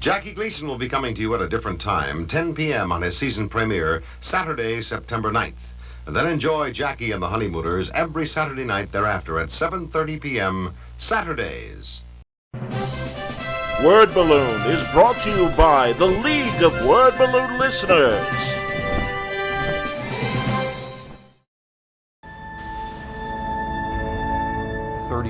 Jackie Gleason will be coming to you at a different time, 10 p.m. on his season premiere, Saturday, September 9th. And then enjoy Jackie and the Honeymooners every Saturday night thereafter at 7:30 p.m. Saturdays. Word Balloon is brought to you by the League of Word Balloon Listeners.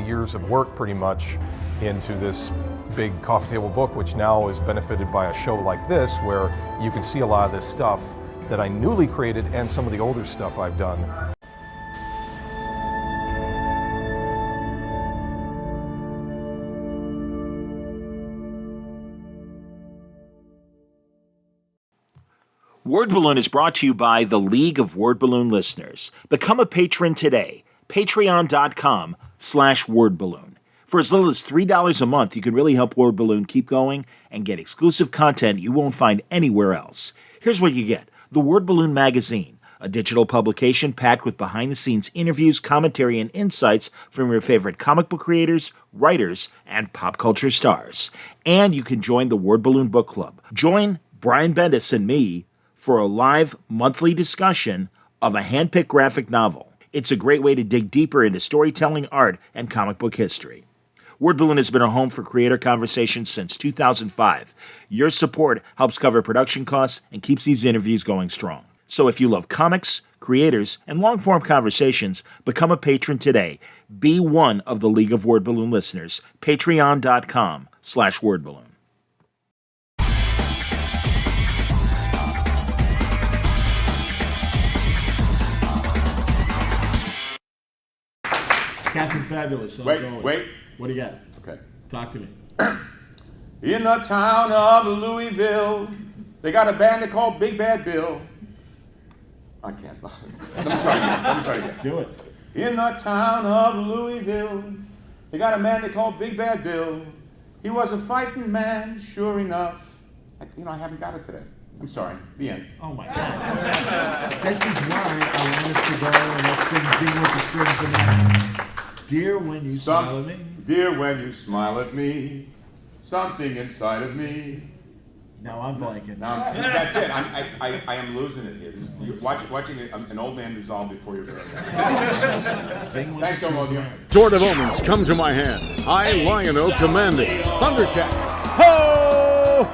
Years of work pretty much into this big coffee table book, which now is benefited by a show like this where you can see a lot of this stuff that I newly created and some of the older stuff I've done. Word Balloon is brought to you by the League of Word Balloon Listeners. Become a patron today. Patreon.com/wordballoon. For as little as $3 a month, you can really help Word Balloon keep going and get exclusive content you won't find anywhere else. Here's what you get. The Word Balloon Magazine, a digital publication packed with behind-the-scenes interviews, commentary, and insights from your favorite comic book creators, writers, and pop culture stars. And you can join the Word Balloon Book Club. Join Brian Bendis and me for a live monthly discussion of a hand-picked graphic novel. It's a great way to dig deeper into storytelling, art, and comic book history. Word Balloon has been a home for creator conversations since 2005. Your support helps cover production costs and keeps these interviews going strong. So if you love comics, creators, and long-form conversations, become a patron today. Be one of the League of Word Balloon listeners. Patreon.com/wordballoon. Captain Fabulous. Wait. What do you got? Okay. Talk to me. In the town of Louisville, they got a band they call Big Bad Bill. I can't. Let me try again. Do it. In the town of Louisville, they got a man they call Big Bad Bill. He was a fighting man, sure enough. I haven't got it today. I'm sorry. The end. Oh my God. This is why I want us to go and let's sing Sing with the Strings tonight. Dear, when you smile at me. Dear, when you smile at me, something inside of me. Now I'm blanking. Now, that's it. I am losing it here. You're watching an old man dissolve before your very eyes. Thanks so much. Sword of Omens, come to my hand. I, Lion-O, commanding. Thundercats. Ho!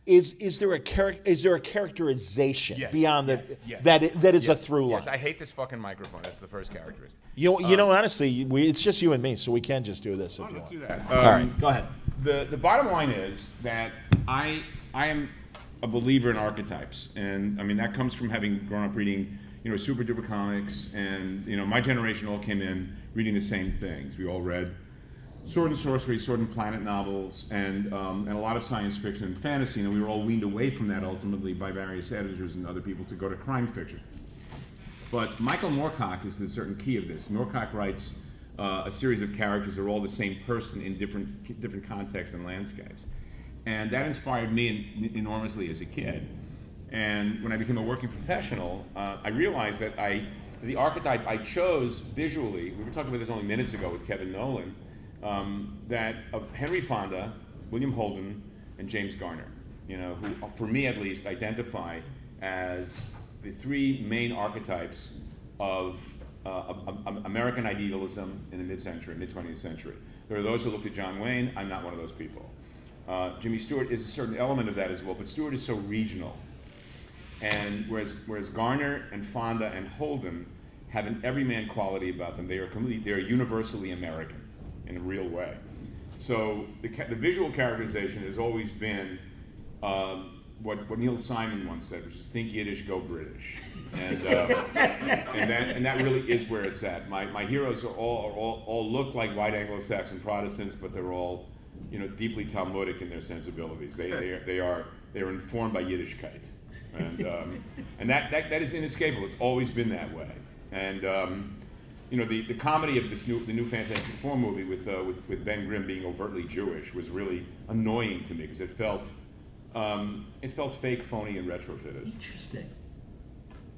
Is there a characterization beyond that is a through line? Yes, I hate this fucking microphone. That's the first characteristic. Honestly, it's just you and me, so we can just do this if you let's want. do that. All right, go ahead. The bottom line is that I am a believer in archetypes, and I mean that comes from having grown up reading super duper comics, and my generation all came in reading the same things. We all read Sword and Sorcery, Sword and Planet novels, and a lot of science fiction and fantasy, and we were all weaned away from that ultimately by various editors and other people to go to crime fiction. But Michael Moorcock is the certain key of this. Moorcock writes a series of characters that are all the same person in different contexts and landscapes. And that inspired me enormously as a kid. And when I became a working professional, I realized that the archetype I chose visually, we were talking about this only minutes ago with Kevin Nolan, that of Henry Fonda, William Holden, and James Garner, who, for me at least, identify as the three main archetypes of American idealism in the mid-20th century. There are those who looked at John Wayne. I'm not one of those people. Jimmy Stewart is a certain element of that as well, but Stewart is so regional. And whereas Garner and Fonda and Holden have an everyman quality about them, they are universally American in a real way. So the visual characterization has always been what Neil Simon once said, which is think Yiddish, go British, and that really is where it's at. My heroes are all look like white Anglo-Saxon Protestants, but they're all deeply Talmudic in their sensibilities. They are informed by Yiddishkeit, and that is inescapable. It's always been that way, and. The comedy of the new Fantastic Four movie with Ben Grimm being overtly Jewish was really annoying to me because it felt fake, phony, and retrofitted. Interesting.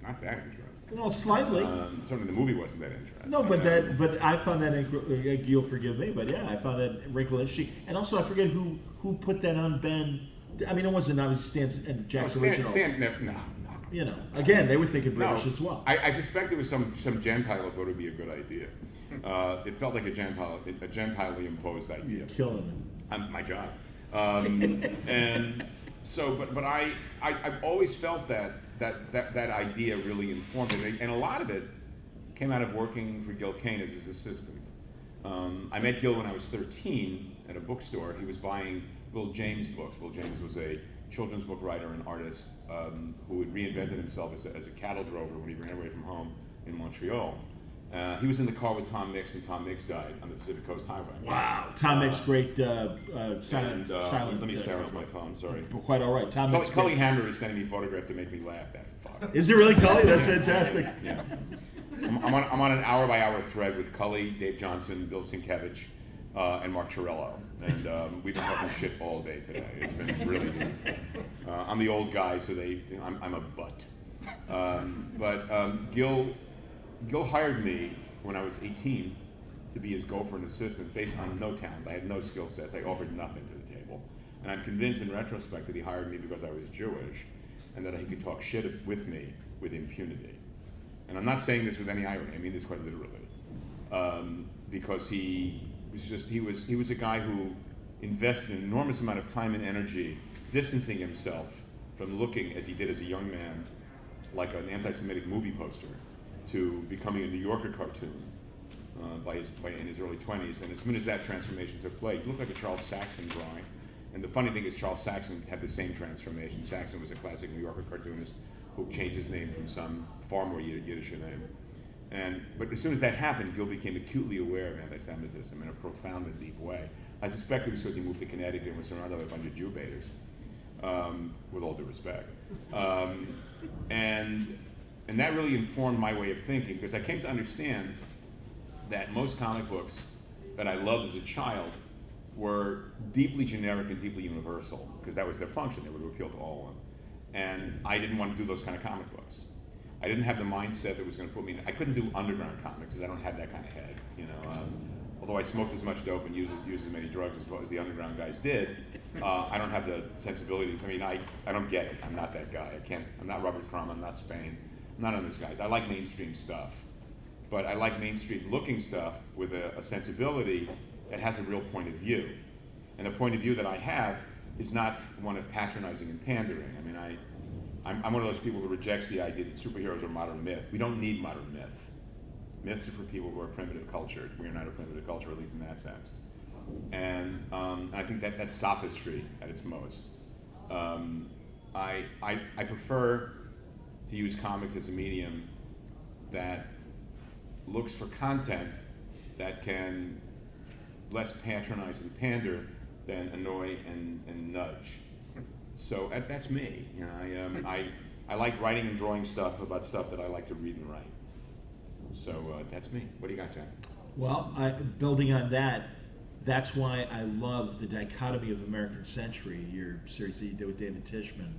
Not that interesting. No, slightly. Certainly the movie wasn't that interesting. No, but I found that, you'll forgive me, but yeah, I found that wrinkle interesting. And also, I forget who put that on Ben. I mean, it wasn't obviously Stan and Jack's original. No. You know, again, they were thinking British as well. I suspect it was some Gentile who thought it would be a good idea. It felt like a Gentilely imposed idea. Killing him. My job. And so, but I've always felt that idea really informed me, and a lot of it came out of working for Gil Kane as his assistant. I met Gil when I was 13 at a bookstore. He was buying Will James books. Will James was a children's book writer and artist who had reinvented himself as a cattle drover when he ran away from home in Montreal. He was in the car with Tom Mix when Tom Mix died on the Pacific Coast Highway. Wow, Tom Mix, great silent. Let me silence my phone. Sorry. Quite all right. Tom Mix. Cully Hammer is sending me photographs to make me laugh. That fuck. Is it really Cully? That's fantastic. Yeah. I'm on an hour-by-hour thread with Cully, Dave Johnson, Bill Sienkiewicz, and Mark Chiarello, and we've been talking shit all day today. It's been really good. I'm the old guy, so I'm a butt. But Gil hired me when I was 18 to be his gopher and assistant based on no talent. I had no skill sets. I offered nothing to the table. And I'm convinced in retrospect that he hired me because I was Jewish and that he could talk shit with me with impunity. And I'm not saying this with any irony. I mean this quite literally. Because he was a guy who invested an enormous amount of time and energy distancing himself from looking, as he did as a young man, like an anti-Semitic movie poster, to becoming a New Yorker cartoon in his early 20s. And as soon as that transformation took place, he looked like a Charles Saxon drawing. And the funny thing is Charles Saxon had the same transformation. Saxon was a classic New Yorker cartoonist who changed his name from some far more Yiddish name. But as soon as that happened, Gil became acutely aware of anti-Semitism in a profound and deep way. I suspect it was because he moved to Connecticut and was surrounded by a bunch of Jew baiters, with all due respect. And that really informed my way of thinking, because I came to understand that most comic books that I loved as a child were deeply generic and deeply universal, because that was their function. They would appeal to all of them. And I didn't want to do those kind of comic books. I didn't have the mindset that was going to put me in. I couldn't do underground comics because I don't have that kind of head, you know. Although I smoked as much dope and used as many drugs as the underground guys did, I don't have the sensibility. I mean, I don't get it. I'm not that guy. I'm not Robert Crumb. I'm not Spain. I'm not one of those guys. I like mainstream stuff, but I like mainstream looking stuff with a sensibility that has a real point of view. And the point of view that I have is not one of patronizing and pandering. I mean, I'm one of those people who rejects the idea that superheroes are modern myth. We don't need modern myth. Myths are for people who are primitive cultured. We are not a primitive culture, at least in that sense. And I think that's sophistry at its most. I prefer to use comics as a medium that looks for content that can less patronize and pander than annoy and nudge. So that's me. You know, I like writing and drawing stuff about stuff that I like to read and write. So that's me. What do you got, Jack? Well, building on that, that's why I love the dichotomy of American Century, your series that you did with David Tishman.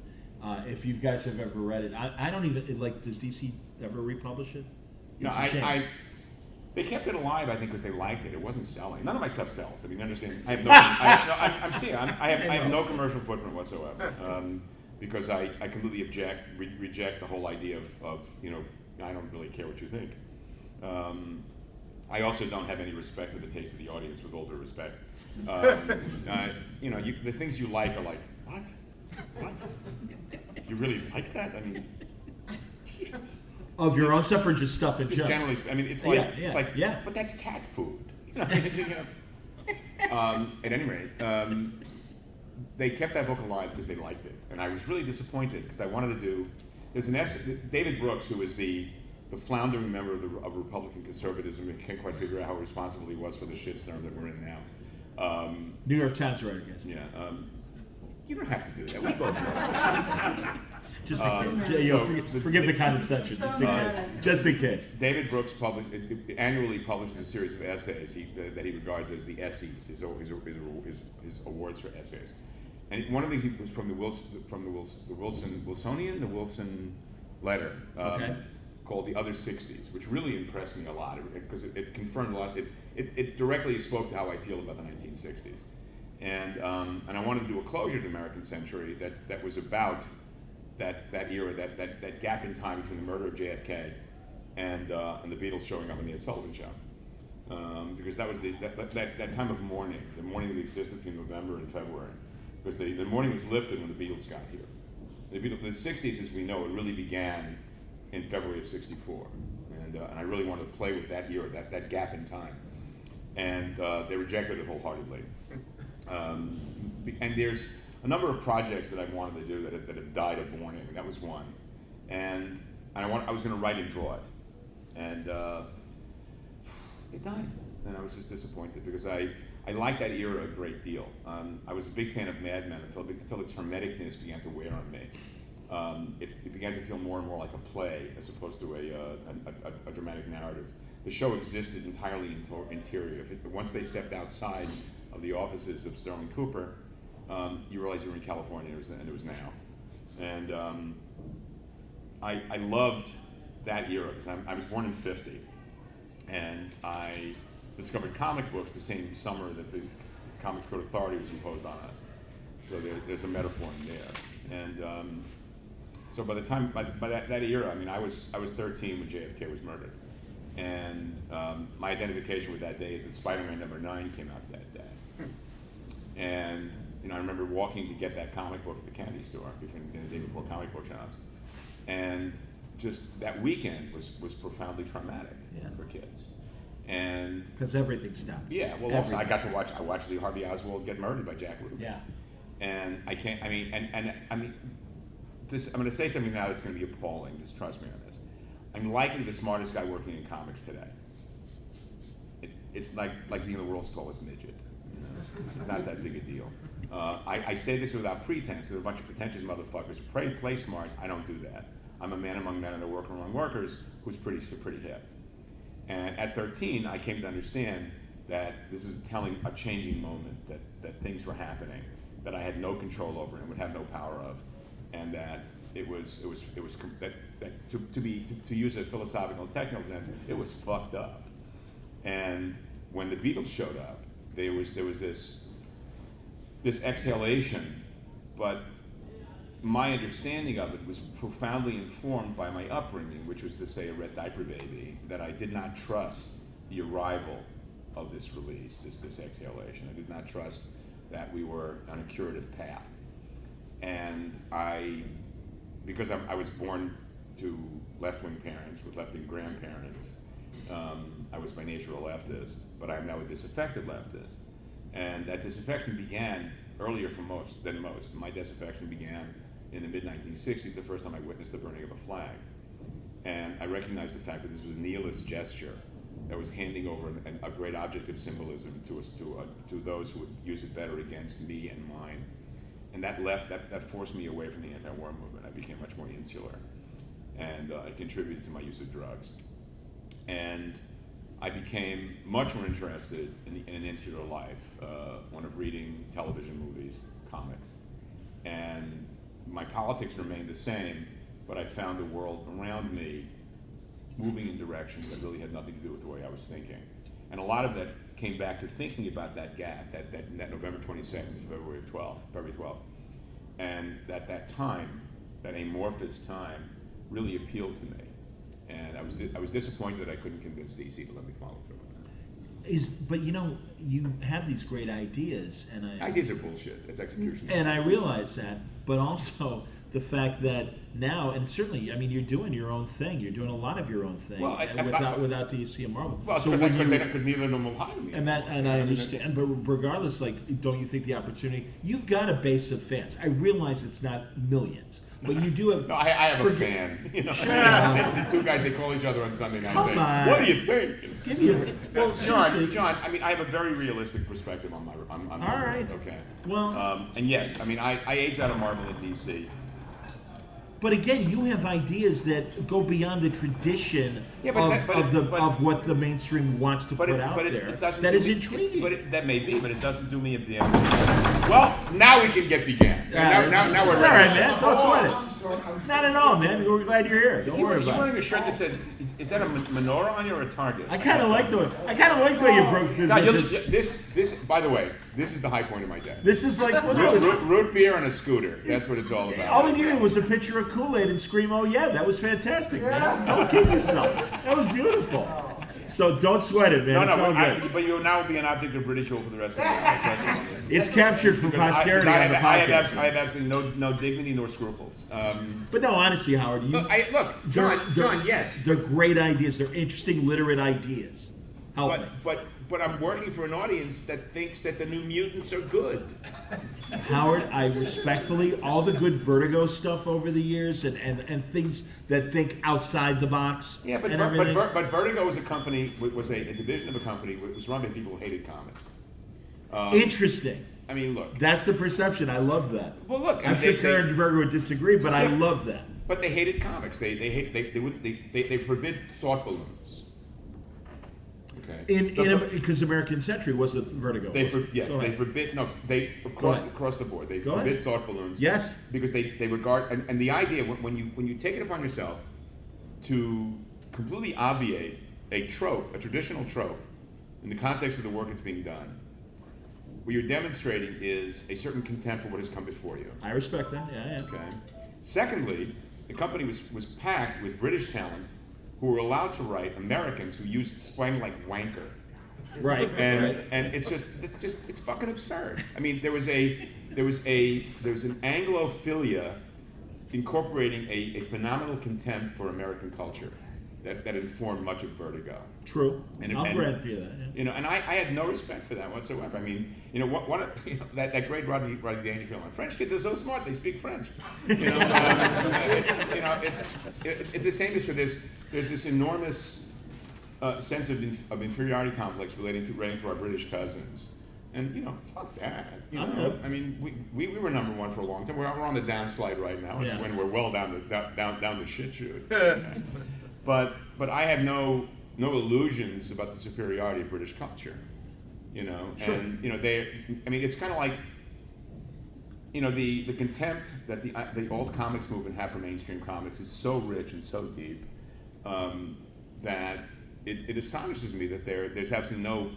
If you guys have ever read it, I don't even, like, does DC ever republish it? No, they kept it alive, I think, because they liked it. It wasn't selling. None of my stuff sells. I mean, understand? I have no commercial footprint whatsoever, because I completely reject the whole idea of you know, I don't really care what you think. I also don't have any respect for the taste of the audience, with all due respect. You know, the things you like are like, what? You really like that? I mean, geez. Of your own stuff or just stuff in general? Generally, I mean, it's like, but that's cat food. You know, at any rate, they kept that book alive because they liked it, and I was really disappointed because I wanted to do. There's an essay. David Brooks, who is the floundering member of Republican conservatism, and can't quite figure out how responsible he was for the shitstorm that we're in now. New York Times writer, I guess. Yeah. You don't have to do that. We both know. Just forgive the condescension, just in case. David Brooks annually publishes a series of essays that he regards as the Essays, his awards for essays. And one of these was from the Wilson letter, called The Other 60s, which really impressed me a lot because it confirmed a lot. It directly spoke to how I feel about the 1960s. And I wanted to do a closure to the American century that was about that era, that gap in time between the murder of JFK and the Beatles showing up on the Ed Sullivan Show. Because that was that time of mourning, the mourning that existed between November and February. Because the mourning was lifted when the Beatles got here. The 60s, as we know, it really began in February of '64. And I really wanted to play with that era, that gap in time. And they rejected it wholeheartedly. And there's a number of projects that I wanted to do that have died of mourning, and that was one. And I was going to write and draw it. And it died. And I was just disappointed because I liked that era a great deal. I was a big fan of Mad Men until its hermeticness began to wear on me. It began to feel more and more like a play as opposed to a dramatic narrative. The show existed entirely interior. Once they stepped outside of the offices of Sterling Cooper, you realize you were in California, and it was now. And I loved that era because I was born in '50, and I discovered comic books the same summer that the Comics Code Authority was imposed on us. So there's a metaphor in there. And so by the time, by that era, I mean, I was 13 when JFK was murdered. And my identification with that day is that Spider-Man #9 came out that day. And I remember walking to get that comic book at the candy store the day before comic book shops. And just that weekend was profoundly traumatic for kids. And because everything stopped. Yeah, well, also I watched Lee Harvey Oswald get murdered by Jack Ruby. Yeah. And I can't, I mean, this, I'm going to say something now that's going to be appalling, just trust me on this. I'm likely the smartest guy working in comics today. It's like being the world's tallest midget. It's not that big a deal. I say this without pretense. There are a bunch of pretentious motherfuckers who play smart. I don't do that. I'm a man among men and a worker among workers who's pretty hip. And at 13, I came to understand that this is telling a changing moment, that things were happening that I had no control over and would have no power of, and that to use a philosophical and technical sense, it was fucked up. And when the Beatles showed up, there was this exhalation, but my understanding of it was profoundly informed by my upbringing, which was to say a red diaper baby, that I did not trust the arrival of this release, this exhalation. I did not trust that we were on a curative path. And because I was born to left-wing parents with left-wing grandparents, I was by nature a leftist, but I'm now a disaffected leftist. And that disaffection began earlier than most. My disaffection began in the mid-1960s, the first time I witnessed the burning of a flag. And I recognized the fact that this was a nihilist gesture that was handing over a great object of symbolism to those who would use it better against me and mine. And that forced me away from the anti-war movement. I became much more insular. And it contributed to my use of drugs. And I became much more interested in an insular life, one of reading television, movies, comics. And my politics remained the same, but I found the world around me moving in directions that really had nothing to do with the way I was thinking. And a lot of that came back to thinking about that gap, that November 22nd, February 12th. And that time, that amorphous time, really appealed to me. And I was disappointed that I couldn't convince DC to let me follow through on that. But you have these great ideas, and ideas are bullshit. It's execution. And I realize that, but also the fact that now, and certainly, I mean, you're doing your own thing. You're doing a lot of your own thing without DC and Marvel. Well, because neither of them will hire me. And I understand. But regardless, don't you think the opportunity? You've got a base of fans. I realize it's not millions. But you do have. No, I have a fan. Sure. The two guys, they call each other on Sunday night. Come on. What do you think? Give me a. Well, John. I mean, I have a very realistic perspective on my. All right. Okay. Well. And yes, I mean, I aged out of Marvel and DC. But again, you have ideas that go beyond the tradition of what the mainstream wants to put out there. That is intriguing. That may be, but it doesn't do me a damn. Well, now we can get began. Now we're ready. All right, man. Don't sweat it. Not at all, man. We're glad you're here. Don't worry You about wearing it. a shirt that said, is that a menorah on you or a target? I kind of like the way you broke through God, this. by the way, this is the high point of my day. This is like well, no, Root beer and a scooter. That's what it's all about. all we needed was a picture of Kool-Aid and scream, "Oh yeah!" That was fantastic, man. Don't kid yourself. That was beautiful. So don't sweat it, man. It's all good. But you'll now be an object of ridicule for the rest of the day. It's captured for posterity on the I podcast. have absolutely no dignity nor scruples. But no, honestly, Howard, Look, John, yes. They're great ideas. They're interesting, literate ideas. Help me. But I'm working for an audience that thinks that the New Mutants are good. Howard, I respectfully, all the good Vertigo stuff over the years and things that think outside the box. Yeah, but Vertigo was a company, was a division of a company that was run by people who hated comics. Interesting. I mean, look. That's the perception. I love that. Well, look. I'm sure Karen Berger would disagree, but I love that. But they hated comics. They forbid thought balloons. Okay. Because American Century was a Vertigo. They forbid across the board. They forbid thought balloons. Yes. Because they regard and the idea when you take it upon yourself to completely obviate a traditional trope, in the context of the work that's being done, what you're demonstrating is a certain contempt for what has come before you. I respect that. Yeah. Okay. Secondly, the company was packed with British talent who were allowed to write Americans who used slang like wanker. Right. And it's it's fucking absurd. I mean, there was an Anglophilia incorporating a phenomenal contempt for American culture that informed much of Vertigo. True. I'll grant you that. Yeah. You know, and I had no respect for that whatsoever. I mean, you know, that great Rodney Dangerfield line, French kids are so smart, they speak French. You know, it's the same issue. There's this enormous sense of inferiority complex relating to our British cousins. And, you know, fuck that. You know? I mean, we were number one for a long time. We're on the downslide right now. It's when we're well down the shit chute. But I have no illusions about the superiority of British culture, you know. Sure. And you know, it's kind of like, you know, the contempt that the old comics movement have for mainstream comics is so rich and so deep that it astonishes me that there's absolutely no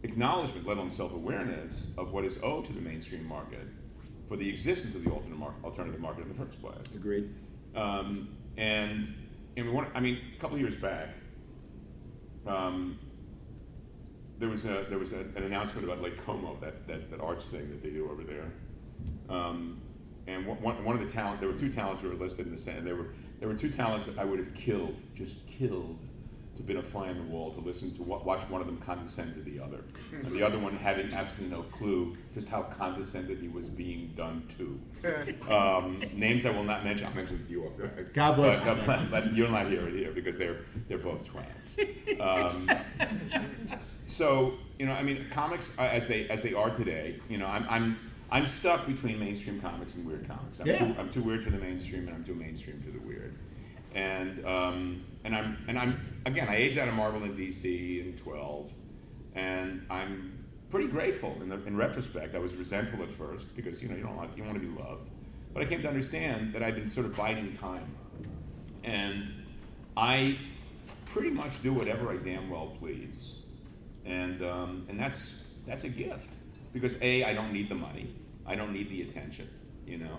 acknowledgement, let alone self-awareness, of what is owed to the mainstream market for the existence of the alternative market in the first place. Agreed. And a couple of years back, there was an announcement about Lake Como, that arts thing that they do over there, and one of the talent, there were two talents who were listed in the Senate. There were two talents that I would have killed to been a fly on the wall to listen to watch one of them condescend to the other, and the other one having absolutely no clue just how condescended he was being done to. Names I will not mention. I'll mention it to you off the. God bless. But you'll not hear it here because they're both twats. So you know, I mean, comics as they are today. You know, I'm stuck between mainstream comics and weird comics. I'm too weird for the mainstream, and I'm too mainstream for the weird. And I'm again, I aged out of Marvel and DC in 12, and I'm pretty grateful in retrospect. I was resentful at first because you want to be loved, but I came to understand that I'd been sort of biding time, and I pretty much do whatever I damn well please, and that's a gift because I don't need the money, I don't need the attention, you know.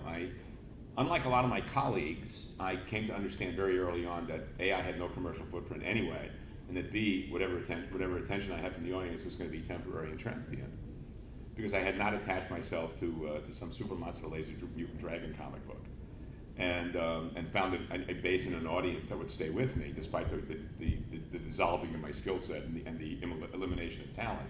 Unlike a lot of my colleagues, I came to understand very early on that A, I had no commercial footprint anyway, and that B, whatever attention I had from the audience was going to be temporary and transient, because I had not attached myself to some super monster laser mutant dragon comic book, and found a base in an audience that would stay with me despite the dissolving of my skill set and the elimination of talent.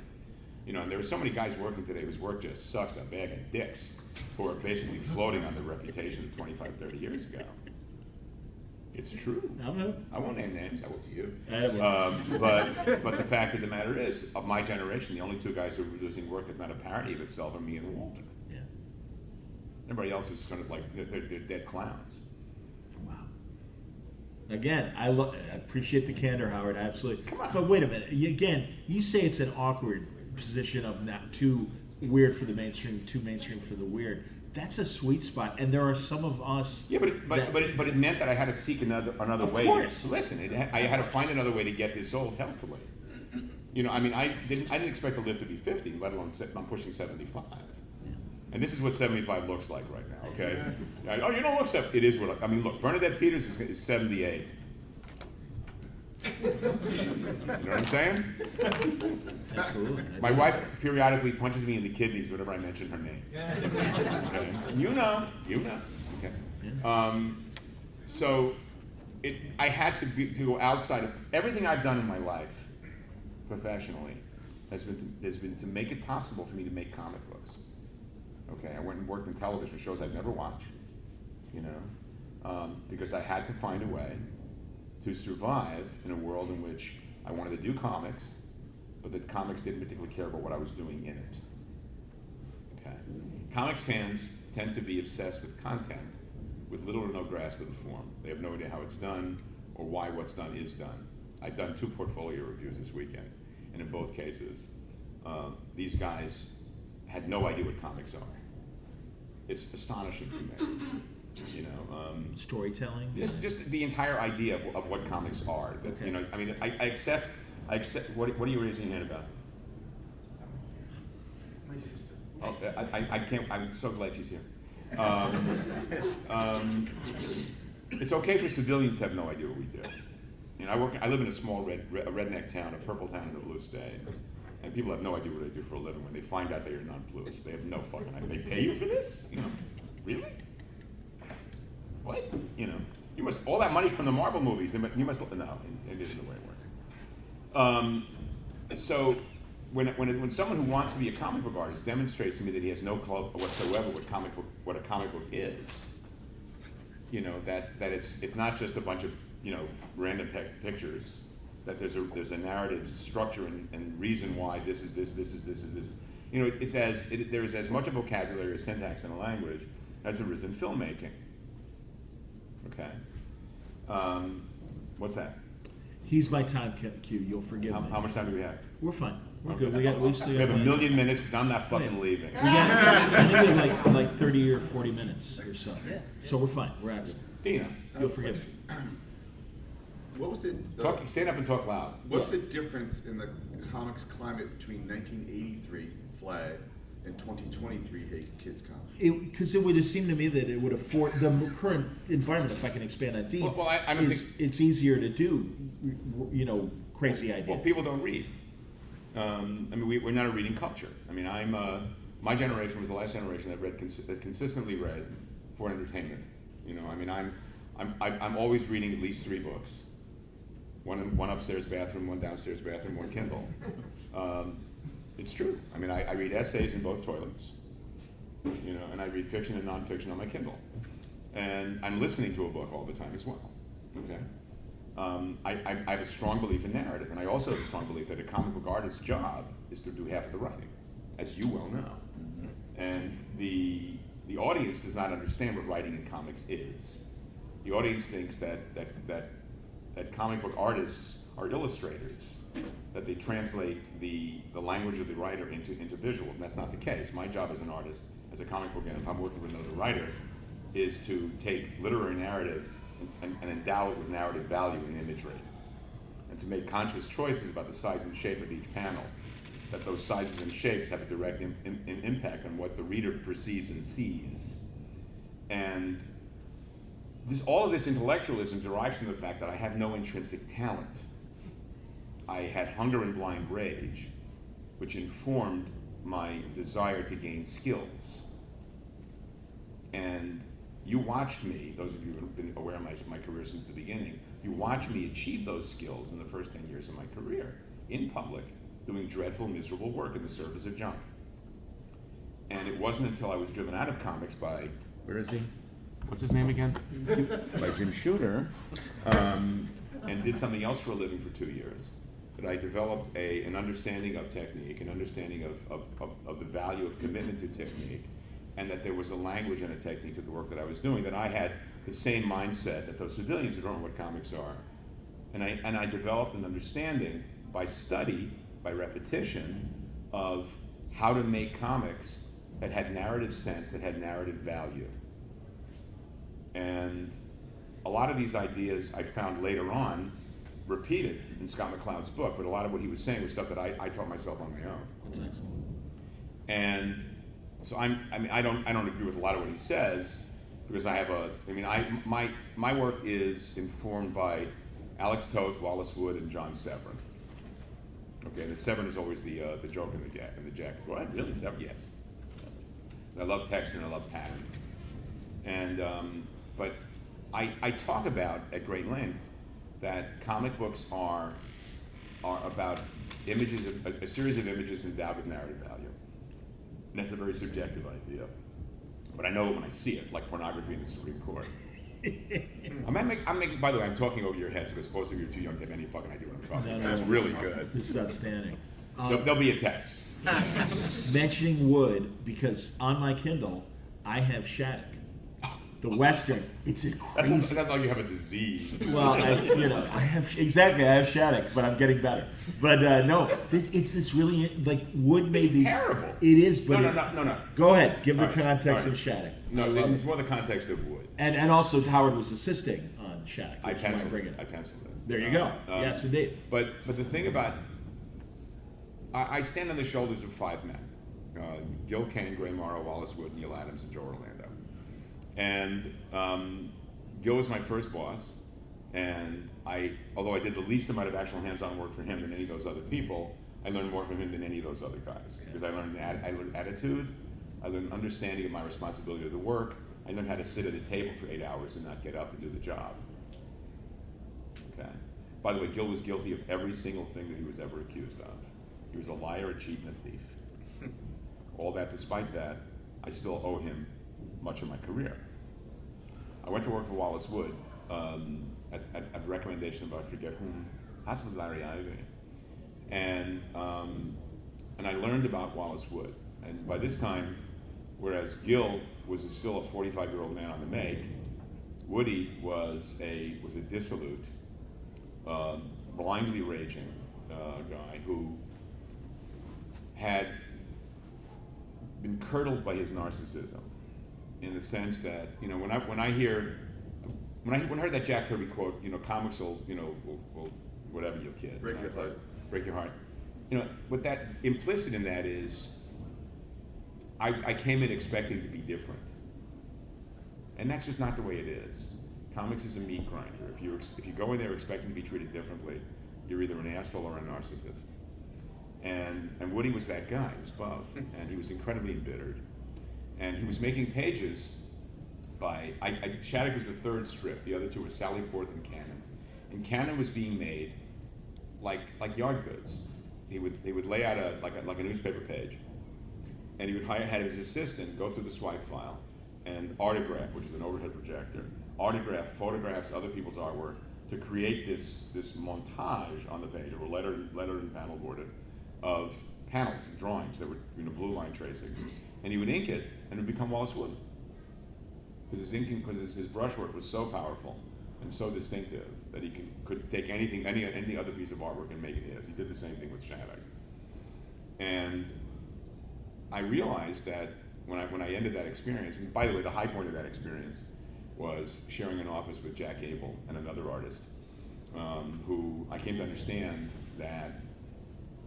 You know, and there are so many guys working today whose work just sucks a bag of dicks, who are basically floating on their reputation of 25, 30 years ago. It's true. I won't name names, I will to you. But the fact of the matter is, of my generation, the only two guys who are producing work that's not a parody of itself are me and Walter. Yeah. Everybody else is kind of like, they're dead clowns. Wow. Again, I appreciate the candor, Howard, absolutely. Come on. But wait a minute. Again, you say it's an awkward position of not too weird for the mainstream, too mainstream for the weird. that's a sweet spot, and there are some of us. Yeah, but it meant that I had to seek another way. Course. Listen, I had to find another way to get this old healthily. You know, I mean, I didn't expect to live to be 50, let alone I'm pushing 75. And this is what 75 looks like right now. Okay. Oh, you don't look 70. It is what I mean. Look, Bernadette Peters is 78. You know what I'm saying? Absolutely. My wife periodically punches me in the kidneys whenever I mention her name. Okay? You know. Okay. So I had to go outside of everything I've done in my life, professionally, has been to make it possible for me to make comic books. Okay, I went and worked in television shows I'd never watched, you know, because I had to find a way to survive in a world in which I wanted to do comics, but that comics didn't particularly care about what I was doing in it. Okay, comics fans tend to be obsessed with content with little or no grasp of the form. They have no idea how it's done or why what's done is done. I've done 2 portfolio reviews this weekend, and in both cases, these guys had no idea what comics are. It's astonishing to me, you know. Storytelling. Just the entire idea of what comics are. That, Okay. You know, I mean, I accept. What are you raising your hand about? My sister. Oh, I can't. I'm so glad she's here. It's okay for civilians to have no idea what we do. You know, I live in a small redneck town, a purple town in the blue state. And people have no idea what I do for a living. When they find out that you're non-blues, they have no fucking idea. They pay you for this? You know, really? What? You know, you must all that money from the Marvel movies. You must no. It isn't the way it works. So when someone who wants to be a comic book artist demonstrates to me that he has no clue whatsoever what a comic book is, you know, that it's not just a bunch of, you know, random pictures. That there's a narrative structure and reason why this is this. You know, there is as much a vocabulary or syntax in a language as there is in filmmaking. Okay. What's that? He's my time cue. You'll forgive me. How much time do we have? We're fine. We're Okay. good. We still We got have a million minutes because I'm not fucking Yeah. leaving. I think we have like 30 or 40 minutes or so. So we're fine. We're out. Dina, You'll forgive me. What was the stand up and talk loud. what's the difference in the comics climate between 1983 Flagg and 2023 Hey Kids Comics? Because it would have seemed to me that it would afford the current environment. If I can expand that deep, Well, I don't think it's easier to do. You know, crazy ideas. Well, people don't read. I mean, we're not a reading culture. I mean, my generation was the last generation that consistently read for entertainment. You know, I mean, I'm always reading at least 3 books. One upstairs bathroom, one downstairs bathroom, one Kindle. It's true. I mean, I read essays in both toilets, you know, and I read fiction and nonfiction on my Kindle. And I'm listening to a book all the time as well, okay? I have a strong belief in narrative, and I also have a strong belief that a comic book artist's job is to do half of the writing, as you well know. And the audience does not understand what writing in comics is. The audience thinks that comic book artists are illustrators, that they translate the language of the writer into visuals, and that's not the case. My job as an artist, as a comic book, and if I'm working with another writer, is to take literary narrative and endow it with narrative value and imagery, and to make conscious choices about the size and shape of each panel, that those sizes and shapes have a direct impact on what the reader perceives and sees. And all of this intellectualism derives from the fact that I have no intrinsic talent. I had hunger and blind rage, which informed my desire to gain skills. And you watched me, those of you who have been aware of my career since the beginning, you watched me achieve those skills in the first 10 years of my career, in public, doing dreadful, miserable work in the service of junk. And it wasn't until I was driven out of comics by, where is he? What's his name again? By Jim Shooter, and did something else for a living for 2 years, that I developed an understanding of technique, an understanding of the value of commitment to technique, and that there was a language and a technique to the work that I was doing, that I had the same mindset that those civilians who don't know what comics are. And I developed an understanding by study, by repetition, of how to make comics that had narrative sense, that had narrative value. And a lot of these ideas I found later on repeated in Scott McCloud's book, but a lot of what he was saying was stuff that I taught myself on my own. That's excellent. And so I don't agree with a lot of what he says, because my work is informed by Alex Toth, Wallace Wood, and John Severin. Okay, and the Severin is always the joke in the jack. What? Really, Severin? Yes. And I love texture and I love pattern. And but I talk about at great length that comic books are about images, a series of images endowed with narrative value. And that's a very subjective idea. But I know it when I see it, like pornography in the Supreme Court. I'm making, by the way, I'm talking over your heads because most of you are too young to have any fucking idea what I'm talking about. That's really good. This is outstanding. There'll be a text. Mentioning Wood, because on my Kindle, I have Shattuck. The Western. It's a crazy. That's like you have a disease. Well, I have Shattuck, but I'm getting better. But no, it's this really, like, Wood made these. It's terrible. It is, but No. Go ahead, give the All right, context all of right. Shattuck. No, it's more the context of Wood. And also Howard was assisting on Shattuck. I penciled it. it. There you go. Yes, indeed. But the thing about, I stand on the shoulders of 5 men: Gil Kane, Gray Morrow, Wallace Wood, Neil Adams, and Joe Orlando. And Gil was my first boss, and although I did the least amount of actual hands-on work for him than any of those other people, I learned more from him than any of those other guys. Because I learned attitude, I learned understanding of my responsibility to the work, I learned how to sit at a table for 8 hours and not get up and do the job. Okay. By the way, Gil was guilty of every single thing that he was ever accused of. He was a liar, a cheat, and a thief. All that, despite that, I still owe him much of my career. I went to work for Wallace Wood at recommendation of I forget whom, possibly Larry Ivey, and I learned about Wallace Wood. And by this time, whereas Gil was still a 45-year-old man on the make, Woody was a dissolute, blindly raging guy who had been curdled by his narcissism, in the sense that, when I heard that Jack Kirby quote, comics will whatever, you kid, break your heart. Break your heart. What that implicit in that is, I came in expecting to be different, and that's just not the way it is. Comics is a meat grinder. If you go in there expecting to be treated differently, you're either an asshole or a narcissist. And Woody was that guy. He was both, and he was incredibly embittered. And he was making pages by, Shattuck was the 3rd strip, the other 2 were Sally Forth and Cannon. And Cannon was being made like yard goods. He would lay out a newspaper page, and he would have his assistant go through the swipe file and autograph, which is an overhead projector, autograph photographs, other people's artwork, to create this montage on the page, or lettered and panel boarded, of panels and drawings that were blue line tracings. And he would ink it, and it would become Wallace Wood. Because his brushwork was so powerful and so distinctive that he could take any other piece of artwork and make it his. He did the same thing with Shattuck. And I realized that when I ended that experience, and by the way, the high point of that experience was sharing an office with Jack Abel and another artist, who I came to understand that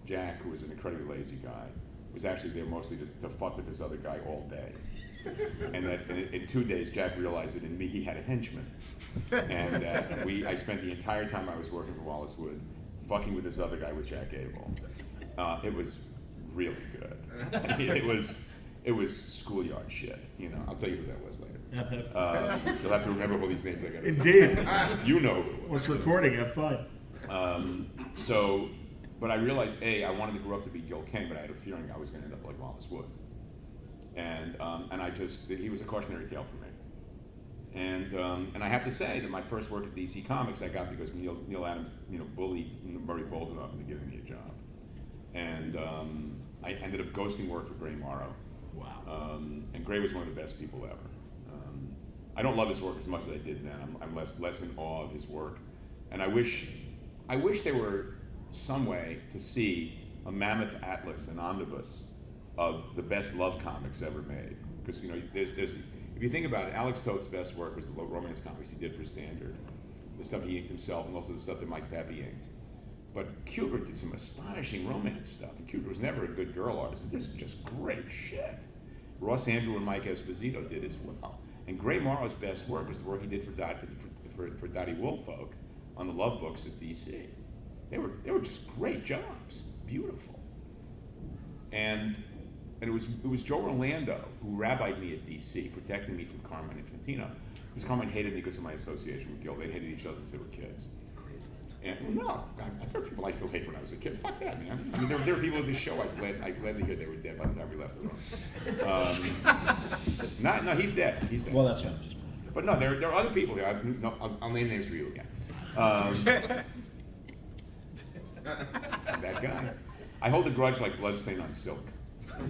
Jack, who was an incredibly lazy guy, was actually there mostly to fuck with this other guy all day. And that in 2 days, Jack realized that in me he had a henchman. And that I spent the entire time I was working for Wallace Wood fucking with this other guy with Jack Abel. It was really good. I mean, it was schoolyard shit. I'll tell you who that was later. You'll have to remember all these names I got. Indeed. You know who it was. What's recording? Have fun. But I realized, I wanted to grow up to be Gil Kane, but I had a feeling I was going to end up like Wallace Wood. And he was a cautionary tale for me. And I have to say that my first work at DC Comics I got because Neil Adams, bullied Murray Boltinoff into giving me a job. And I ended up ghosting work for Gray Morrow. Wow. And Gray was one of the best people ever. I don't love his work as much as I did then. I'm less in awe of his work. And I wish there were some way to see a mammoth atlas, an omnibus, of the best love comics ever made. Because there's if you think about it, Alex Toth's best work was the romance comics he did for Standard, the stuff he inked himself, and also the stuff that Mike Pappy inked. But Kubert did some astonishing romance stuff, and Kubert was never a good girl artist, but there's just great shit. Ross Andrew and Mike Esposito did as well. And Gray Morrow's best work was the work he did for Dottie Woolfolk on the love books at DC. They were just great jobs, beautiful. And it was Joe Orlando who rabbied me at DC, protecting me from Carmine Infantino, because Carmine hated me because of my association with Gil. They hated each other since they were kids. And no, there were people I still hate when I was a kid. Fuck that, man. I mean, there were people at this show I gladly hear they were dead by the time we left the room. No, he's dead. He's dead. Well, that's right. But no, there are other people here. I'll name names for you again. That guy. I hold a grudge like bloodstain on silk.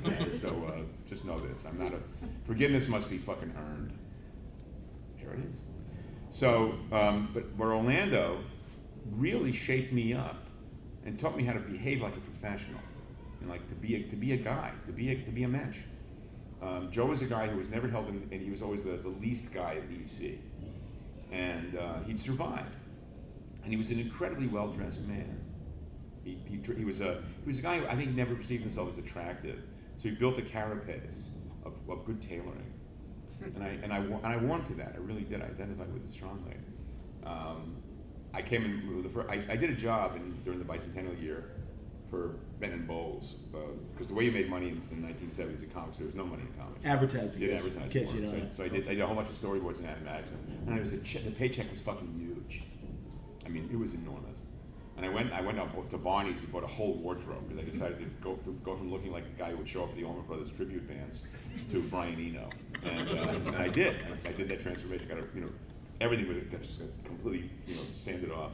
Okay? So just know this. I'm not forgiveness must be fucking earned. Here it is. So, but where Orlando really shaped me up and taught me how to behave like a professional, and like to be a guy, to be a mensch. Joe was a guy who was never held in, and he was always the least guy at EC, and he'd survived, and he was an incredibly well-dressed man. He was a guy who I think never perceived himself as attractive, so he built a carapace of good tailoring, and I warmed to that. I really did. I identified with it strongly. I came in with I did a job during the bicentennial year for Ben and Bowles, because the way you made money in the 1970s in comics, there was no money in comics. Advertising. You did advertising. Kids, you know. So I did a whole bunch of storyboards and animatics, and the paycheck was fucking huge. I mean, it was enormous. And I went out to Barney's and bought a whole wardrobe because I decided to go from looking like a guy who would show up at the Allman Brothers tribute bands to Brian Eno, and I did. I did that transformation. Got everything would have just completely sanded off.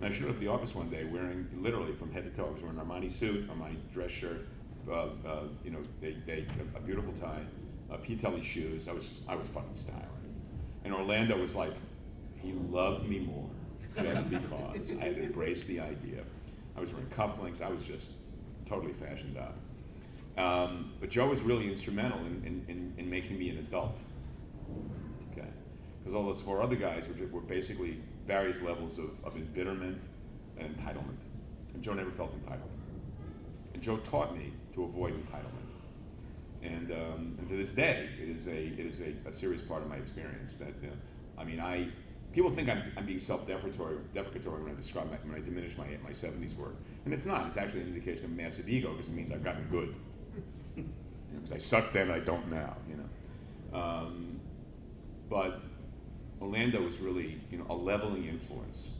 And I showed up at the office one day wearing, literally from head to toe, I was wearing an Armani suit, Armani dress shirt, a beautiful tie, Piatelli shoes. I was fucking styling. And Orlando was like, he loved me more just because I had embraced the idea. I was wearing cufflinks. I was just totally fashioned up. But Joe was really instrumental in making me an adult. Okay, because all those four other guys were basically various levels of embitterment and entitlement, and Joe never felt entitled. And Joe taught me to avoid entitlement. And to this day, it is a serious part of my experience. That people think I'm being self-deprecatory when I diminish my 70s work, and it's not. It's actually an indication of massive ego because it means I've gotten good. Because I sucked then, I don't now. But Orlando was really a leveling influence,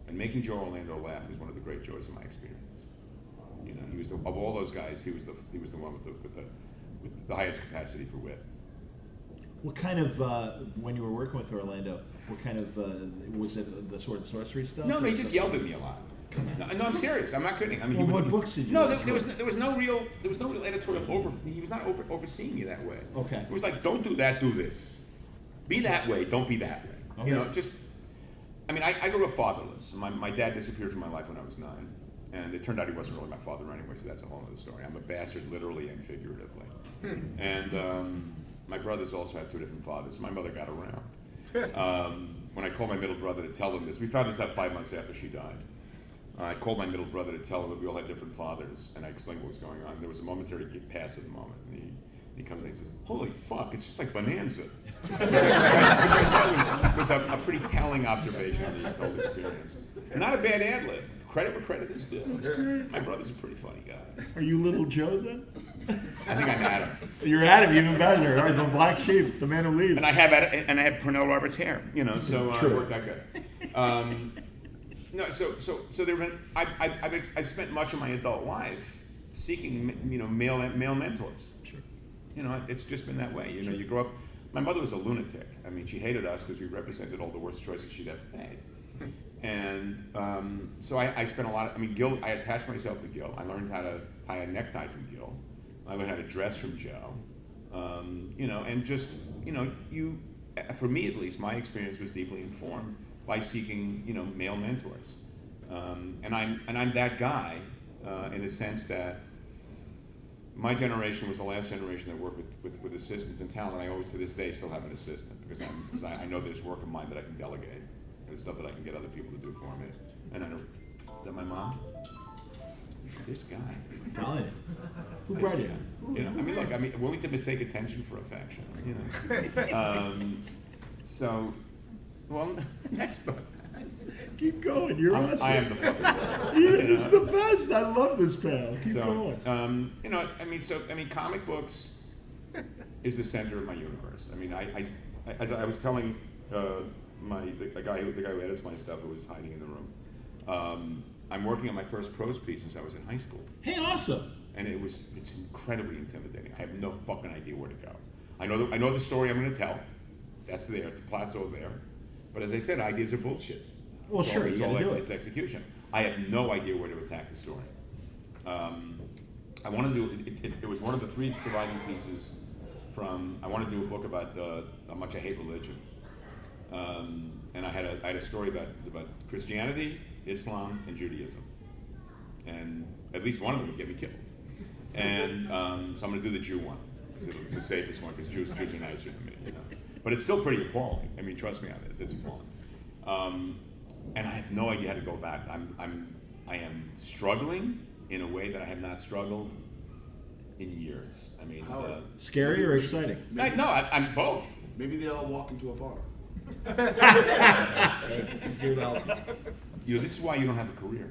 and making Joe Orlando laugh was one of the great joys of my experience. He was of all those guys, he was the one with the highest capacity for wit. What kind of, when you were working with Orlando, what kind of, was it the sword and sorcery stuff? No, he just yelled at me a lot. No, I'm serious. I'm not kidding. I mean, what books did you? No, there was no real editorial He was not overseeing me that way. Okay. It was like, don't do that, do this. Be that way, don't be that way. Okay. I grew up fatherless. My dad disappeared from my life when I was 9, and it turned out he wasn't really my father anyway. So that's a whole other story. I'm a bastard, literally and figuratively. And my brothers also had 2 different fathers. My mother got around. When I called my middle brother to tell him this, we found this out 5 months after she died. I called my middle brother to tell him that we all had different fathers, and I explained what was going on. There was a momentary passive moment, and he comes in and he says, "Holy fuck, it's just like Bonanza." Which was a pretty telling observation on the adult experience. Not a bad ad lib. Credit where credit is due. My brother's a pretty funny guy. Are you Little Joe then? I think I'm Adam. You're Adam, even better. Or the black sheep, the man who leaves. And I have Pernell Roberts' hair, so it worked out good. No, so there been. I spent much of my adult life seeking, male mentors. Sure. It's just been that way. You grow up. My mother was a lunatic. I mean, she hated us because we represented all the worst choices she'd ever made. And so I spent a lot of. Gil. I attached myself to Gil. I learned how to tie a necktie from Gil. I learned how to dress from Joe. And just for me at least, my experience was deeply informed by seeking, male mentors, and I'm that guy in the sense that my generation was the last generation that worked with assistants and talent. I always, to this day, still have an assistant because I know there's work of mine that I can delegate and stuff that I can get other people to do for me. And I know, is that my mom? This guy. Telling you. Who brought you? You know, I mean, look, I mean, willing to mistake attention for affection. You know. So, well, that's. Keep going. You're awesome. I am the fucking best. It's the best. I love this, pal. Keep going. You know, I mean, comic books is the center of my universe. I mean, as I was telling the guy who edits my stuff, who was hiding in the room. I'm working on my first prose piece since I was in high school. Hey, awesome. And it's incredibly intimidating. I have no fucking idea where to go. I know the story I'm going to tell. That's there. The plot's all there. But as I said, ideas are bullshit. Well, sure, it's execution. I have no idea where to attack the story. I want to do it was one of the 3 surviving pieces from. I want to do a book about how much I hate religion. And I had a story about Christianity, Islam, and Judaism, and at least one of them would get me killed. And so I'm going to do the Jew one because it's the safest one because Jews are nicer than me, you know. But it's still pretty appalling. I mean, trust me on this, it's appalling. And I have no idea how to go back. I am struggling in a way that I have not struggled in years. I mean, scary or exciting? I'm both. Maybe they all walk into a bar. You know, this is why you don't have a career.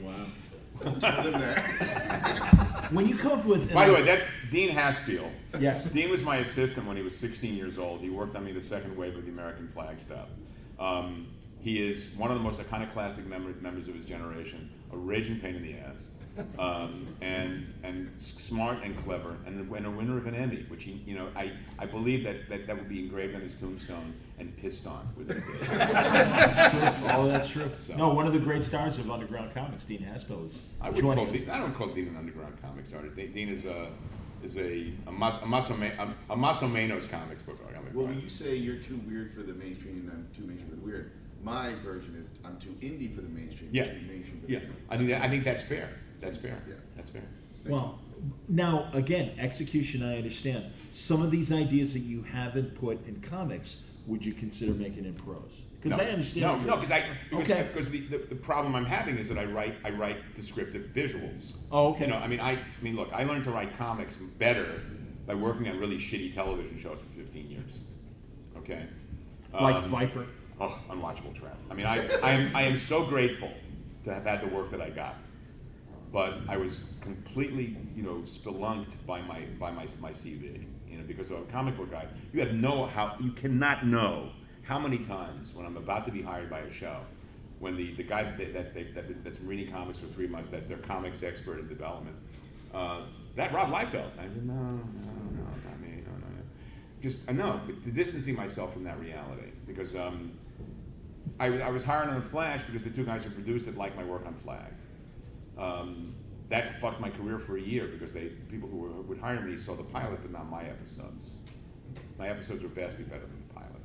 Wow. Tell them that. When you come up with... By the way, that Dean Haspiel. Yes. Dean was my assistant when he was 16 years old. He worked on me the second wave of the American Flagg stuff. He is one of the most iconoclastic members of his generation, a raging pain in the ass, and smart and clever, and a winner of an Emmy, which he, you know, I believe that would be engraved on his tombstone and pissed on within a day. Oh, that's true. So, no, one of the great stars of underground comics, Dean Haspiel, is I don't call Dean an underground comics artist. Dean is a Maso-Menos comics book. Well, when you say you're too weird for the mainstream and I'm too mainstream for the weird, my version is I'm too indie for the mainstream. Yeah. Too mainstream for yeah. the I think that's fair. That's fair. Yeah. That's fair. Well, now again, execution. I understand some of these ideas that you haven't put in comics. Would you consider making in prose? Because I understand. Because the problem I'm having is that I write descriptive visuals. Oh, okay. You know, I mean, look, I learned to write comics better by working on really shitty television shows for 15 years. Okay. Like Viper. Oh, unwatchable crap. I mean, I am so grateful to have had the work that I got, but I was completely, you know, spelunked by my CV. You know, because of a comic book guy, you cannot know how many times when I'm about to be hired by a show, when the guy that's been reading comics for 3 months, that's their comics expert in development, that Rob Liefeld. I said, no, not me, no. Just but distancing myself from that reality because I was hired on Flash because the 2 guys who produced it liked my work on Flagg. That fucked my career for a year because people who would hire me saw the pilot but not my episodes. My episodes were vastly better than the pilot,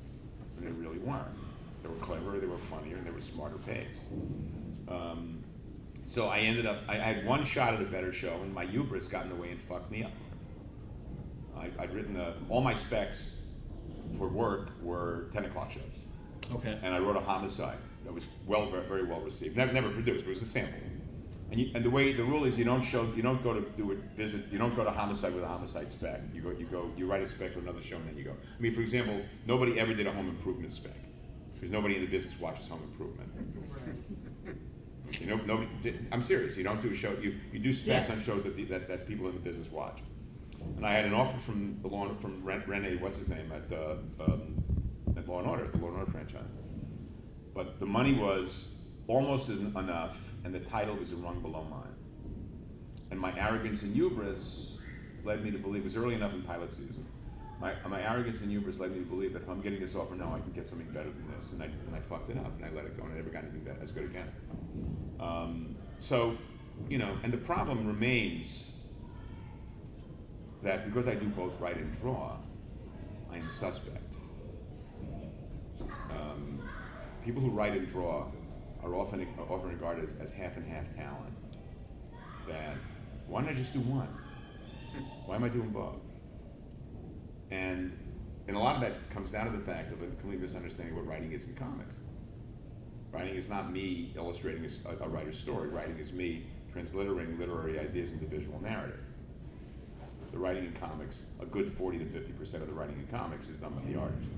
and they really weren't. They were cleverer, they were funnier, and they were smarter paced. So I had one shot at a better show, and my hubris got in the way and fucked me up. I'd written all my specs for work were 10 o'clock shows. Okay. And I wrote a homicide that was very well received. Never produced, but it was a sample. And the rule is you don't go to do a visit. You don't go to homicide with a homicide spec. You write a spec for another show and then you go. I mean, for example, nobody ever did a home improvement spec because nobody in the business watches home improvement. You know, nobody. I'm serious. You don't do a show. You do specs on shows that people in the business watch. And I had an offer from Rene, what's his name at Law and Order, the Law and Order franchise, but the money was almost enough, and the title was a rung below mine. And my arrogance and hubris led me to believe, it was early enough in pilot season, my arrogance and hubris led me to believe that if I'm getting this offer now, I can get something better than this. And I fucked it up, and I let it go, and I never got anything better, as good again. So, you know, and the problem remains that because I do both write and draw, I am suspect. People who write and draw are often regarded as half and half talent. That why don't I just do one? Why am I doing both? And a lot of that comes down to the fact of a complete misunderstanding of what writing is in comics. Writing is not me illustrating a writer's story. Writing is me transliterating literary ideas into visual narrative. The writing in comics, a good 40 to 50% of the writing in comics is done by the artist.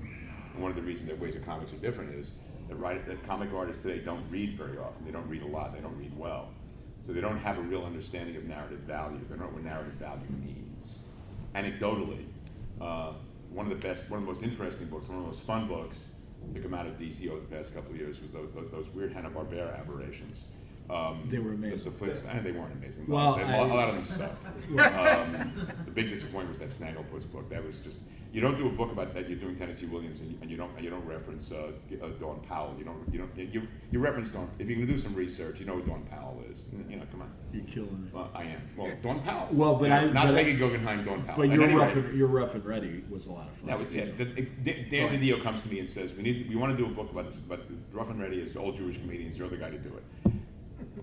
And one of the reasons that ways of comics are different is that comic artists today don't read very often. They don't read a lot. They don't read well. So they don't have a real understanding of narrative value. They don't know what narrative value means. Anecdotally, one of the most interesting books, one of the most fun books to come out of DC over the past couple of years was those weird Hanna-Barbera aberrations. They were amazing. They weren't amazing. Well, a lot of them sucked. The big disappointment was that Snagglepuss book. That was just, you don't do a book about that. You're doing Tennessee Williams, and you don't reference Dawn Powell. You reference Dawn. If you're going to do some research, you know who Dawn Powell is. Come on. You're killing me. Well, I am. Well, Dawn Powell. Well, but not Peggy Guggenheim. Dawn Powell. But your rough and ready was a lot of fun. That was, yeah. Dan DiDio comes to me and says, we want to do a book about this, but Rough and Ready is old Jewish comedians. You're the guy to do it.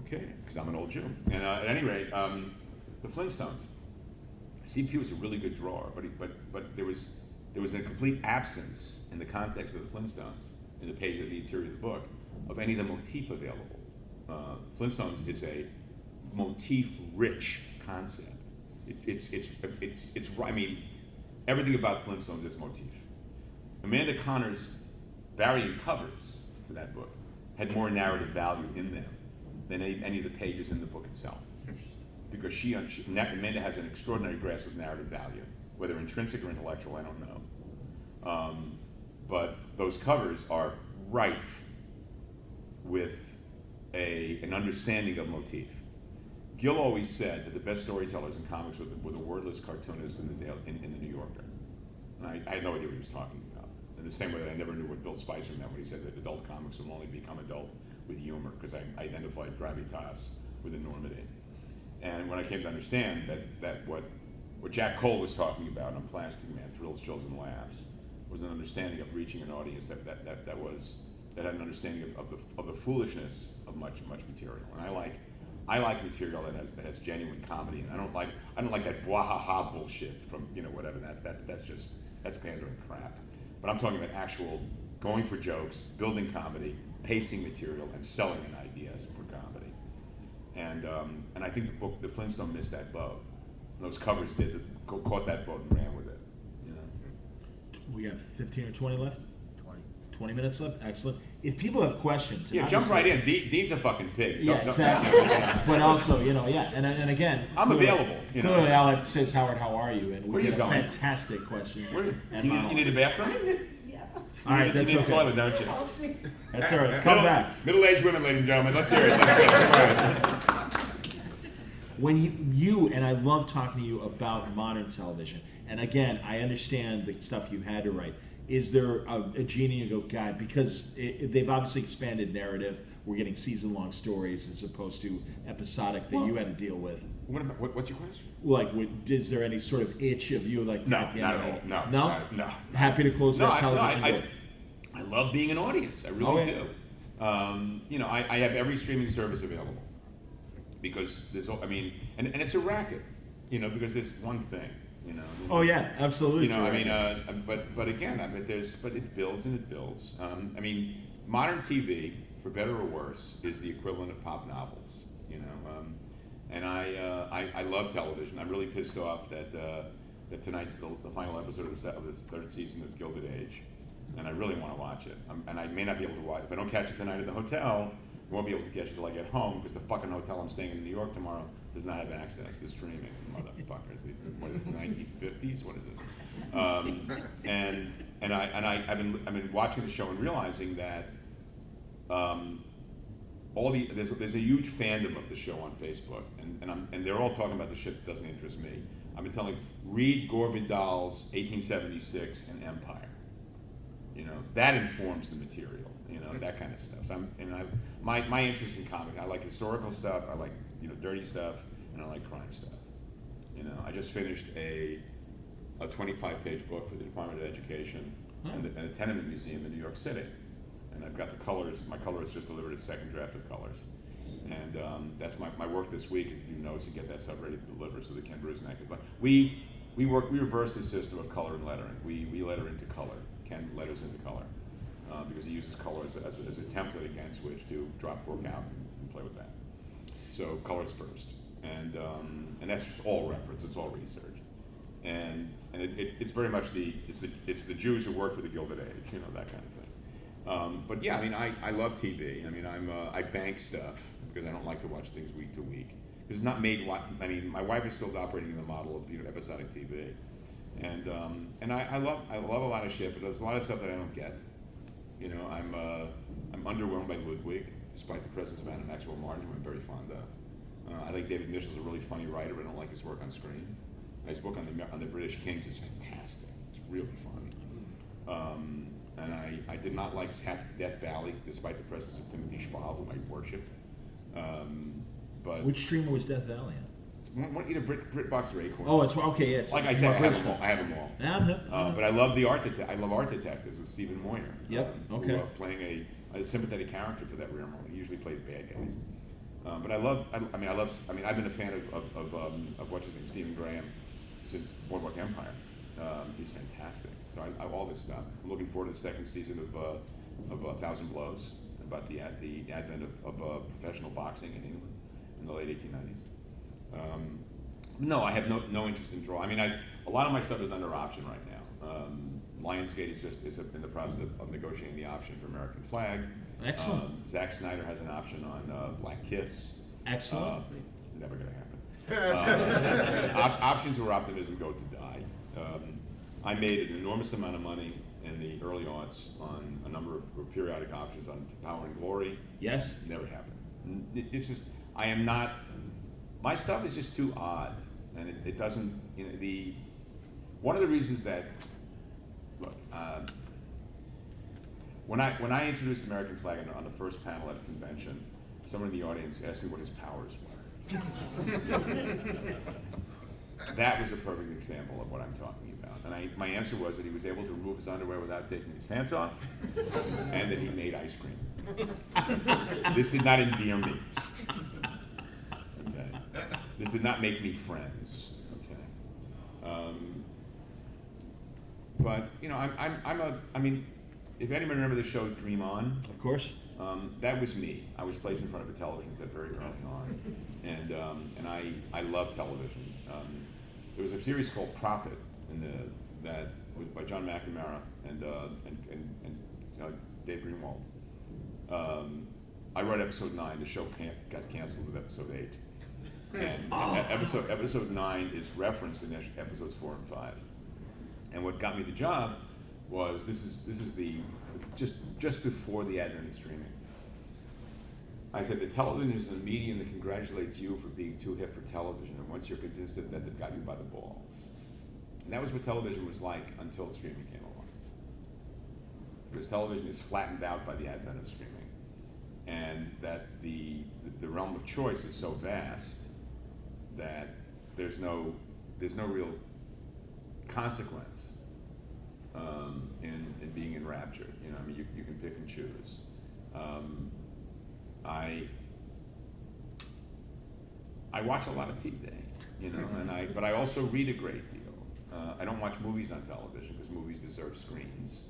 Okay, because I'm an old Jew. And at any rate, the Flintstones. C.P. was a really good drawer, but there was a complete absence in the context of the Flintstones, in the page of the interior of the book, of any of the motif available. Flintstones is a motif-rich concept. I mean, everything about Flintstones is motif. Amanda Connor's varying covers for that book had more narrative value in them than any of the pages in the book itself. Because Amanda has an extraordinary grasp of narrative value, whether intrinsic or intellectual, I don't know. But those covers are rife with an understanding of motif. Gil always said that the best storytellers in comics were the wordless cartoonists in the New Yorker. And I had no idea what he was talking about. In the same way that I never knew what Bill Spicer meant when he said that adult comics will only become adult with humor, because I identified gravitas with enormity. And when I came to understand that what Jack Cole was talking about on Plastic Man, Thrills, Chills, and Laughs, was an understanding of reaching an audience that had an understanding of the foolishness of much material. And I like material that has genuine comedy, and I don't like that bwahaha bullshit from whatever that's pandering crap. But I'm talking about actual going for jokes, building comedy, pacing material, and selling an idea for comedy. And I think the Flintstone missed that boat. Those covers caught that boat and ran with it. We have 15 or 20 left. 20 minutes left. Excellent. If people have questions, jump right in. Dean's a fucking pig. Yeah, exactly. But also, and again, I'm available. Clearly, Alex says, "Howard, how are you?" And we get a fantastic question. You need a bathroom? All right, that's you need okay. a toilet, don't you? That's all right. Come back. Middle-aged women, ladies and gentlemen. Let's hear it. When you and I love talking to you about modern television, and again, I understand the stuff you had to write. Is there a genie you go, God, because they've obviously expanded narrative. We're getting season-long stories as opposed to episodic that you had to deal with. What's your question? Like, is there any sort of itch of you, like, No, at the not end at of all. it? No. Happy to close that television door. I love being an audience. I really do. I have every streaming service available because and it's a racket, because there's one thing, Oh yeah, absolutely. But again, it builds and it builds. Modern TV, for better or worse, is the equivalent of pop novels. And I love television. I'm really pissed off that tonight's the final episode of this third season of Gilded Age, and I really want to watch it. And I may not be able to watch it if I don't catch it tonight at the hotel. I won't be able to catch it till I get home because the fucking hotel I'm staying in New York tomorrow does not have access to streaming. Motherfuckers! What is it? 1950s? What is it? I've been watching the show and realizing that there's a huge fandom of the show on Facebook, and they're all talking about the shit that doesn't interest me. I've been telling read Gore Vidal's 1876 and Empire. That informs the material. That kind of stuff. So my interest in comics. I like historical stuff. I like dirty stuff, and I like crime stuff. I just finished a 25-page book for the Department of Education and a tenement museum in New York City. and I've got the colors. My colorist just delivered a second draft of colors, and that's my work this week. You know, to get that stuff ready to deliver so that Ken Brusnak is. We reverse the system of color and lettering. We letter into color. Ken letters into color because he uses color as a template against which to drop work out and play with that. So colors first, and that's just all reference. It's all research, and it's very much it's the Jews who work for the Gilded Age, you know, that kind of thing. But yeah, I mean, I love TV. I mean, I bank stuff because I don't like to watch things week to week. It's not made. I mean, my wife is still operating in the model of episodic TV, and I love a lot of shit, but there's a lot of stuff that I don't get. You know, I'm underwhelmed by Ludwig, despite the presence of Anna Maxwell Martin, who I'm very fond of. I think David Mitchell's a really funny writer, but I don't like his work on screen. His book on the British Kings is fantastic. It's really funny. And I did not like Death Valley, despite the presence of Timothy Spall, whom I worship. But Which streamer was Death Valley on? it's either BritBox or Acorn. Oh, it's okay. Yeah, it's like I it's said, more I have them all. I have them all. Yeah, But I love I love Art Detectives with Stephen Moyer. Yep. Who, playing a sympathetic character for that rare moment. He usually plays bad guys. But I mean, I've been a fan of what's his name, Stephen Graham, since Boardwalk Empire. He's fantastic. So I all this stuff. I'm looking forward to the second season of 1,000 Blows, about the advent of professional boxing in England in the late 1890s. No, I have no interest in draw. I mean, a lot of my stuff is under option right now. Lionsgate is in the process of negotiating the option for American Flagg. Excellent. Zack Snyder has an option on Black Kiss. Excellent. Never going to happen. Options where optimism go to die. I made an enormous amount of money in the early aughts on a number of periodic options on Power and Glory. Yes. Never happened. It's just, I am not, my stuff is just too odd. And it doesn't, you know, one of the reasons that, look, when I introduced American Flagg on the first panel at a convention, someone in the audience asked me what his powers were. That was a perfect example of what I'm talking about. And my answer was that he was able to remove his underwear without taking his pants off, and that he made ice cream. This did not endear me. Okay. This did not make me friends. Okay. But you know, I mean, if anyone remember the show Dream On, Of course. that was me. I was placed in front of a television set very early on, and I love television. There was a series called Prophet that was by John McNamara and Dave Greenwald. I wrote episode 9. The show got canceled with episode 8, and episode 9 is referenced in episodes 4 and 5. And what got me the job was this is the just before the advent of streaming. I said, the television is a medium that congratulates you for being too hip for television, and once you're convinced that they've got you by the balls. And that was what television was like until streaming came along. Because television is flattened out by the advent of streaming, and that the realm of choice is so vast that there's no real consequence in being enraptured. You know, I mean, you can pick and choose. I watch a lot of TV, you know, but I also read a great deal. I don't watch movies on television because movies deserve screens.